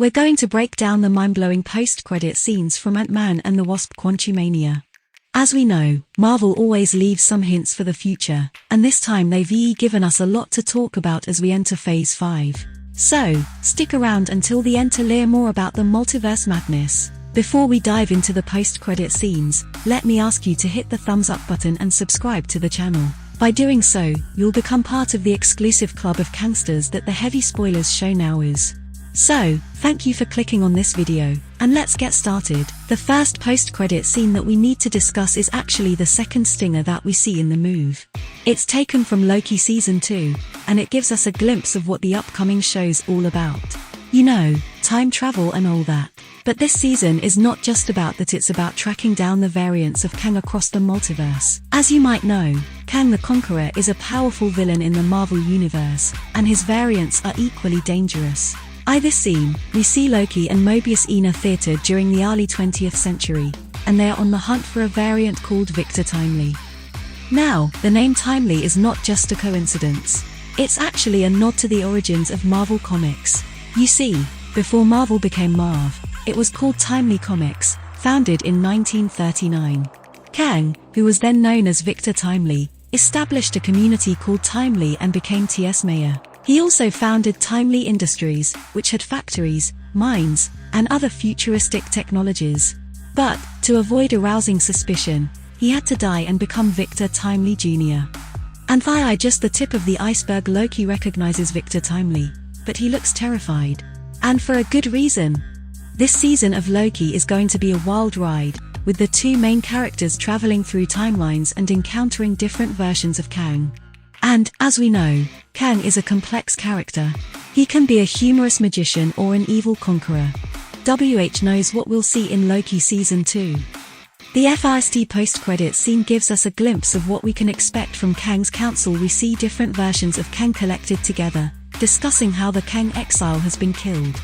we're going to break down the mind-blowing post-credit scenes from Ant-Man and the Wasp Quantumania. As we know, Marvel always leaves some hints for the future, and this time they've given us a lot to talk about as we enter Phase 5. So, stick around until the end to learn more about the multiverse madness. Before we dive into the post-credit scenes, let me ask you to hit the thumbs up button and subscribe to the channel. By doing so, you'll become part of the exclusive club of Kangsters that the heavy spoilers show now is. So, thank you for clicking on this video, and let's get started. The first post-credit scene that we need to discuss is actually the second stinger that we see in the move. It's taken from Loki Season 2, and it gives us a glimpse of what the upcoming show's all about. You know, time travel and all that. But this season is not just about that, it's about tracking down the variants of Kang across the multiverse. As you might know, Kang the Conqueror is a powerful villain in the Marvel Universe, and his variants are equally dangerous. In this scene, we see Loki and Mobius in a theater during the early 20th century, and they are on the hunt for a variant called Victor Timely. Now, the name Timely is not just a coincidence. It's actually a nod to the origins of Marvel Comics. You see, before Marvel became Marv, it was called Timely Comics, founded in 1939. Kang, who was then known as Victor Timely, established a community called Timely and became T.S. Mayer. He also founded Timely Industries, which had factories, mines, and other futuristic technologies. But, to avoid arousing suspicion, he had to die and become Victor Timely Jr. And via just the tip of the iceberg, Loki recognizes Victor Timely, but he looks terrified. And for a good reason. This season of Loki is going to be a wild ride, with the two main characters traveling through timelines and encountering different versions of Kang. And, as we know, Kang is a complex character. He can be a humorous magician or an evil conqueror. WH knows what we'll see in Loki Season 2. The first post-credit scene gives us a glimpse of what we can expect from Kang's council. We see different versions of Kang collected together, discussing how the Kang exile has been killed.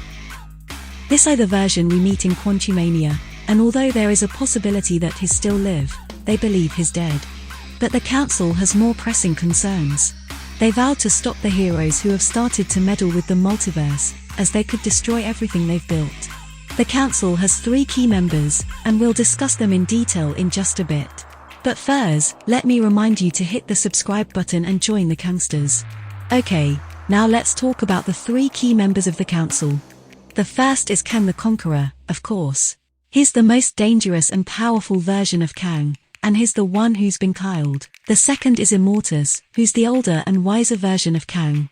This is the version we meet in Quantumania, and although there is a possibility that he's still alive, they believe he's dead. But the council has more pressing concerns. They vow to stop the heroes who have started to meddle with the multiverse, as they could destroy everything they've built. The council has 3 key members, and we'll discuss them in detail in just a bit. But first, let me remind you to hit the subscribe button and join the Kangsters. Okay, now let's talk about the 3 key members of the council. The first is Kang the Conqueror, of course. He's the most dangerous and powerful version of Kang, and he's the one who's been killed. The second is Immortus, who's the older and wiser version of Kang.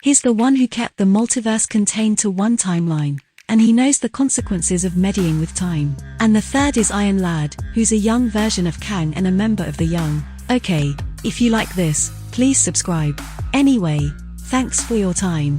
He's the one who kept the multiverse contained to one timeline, and he knows the consequences of meddling with time. And the third is Iron Lad, who's a young version of Kang and a member of the Young. Okay, if you like this, please subscribe. Anyway, thanks for your time.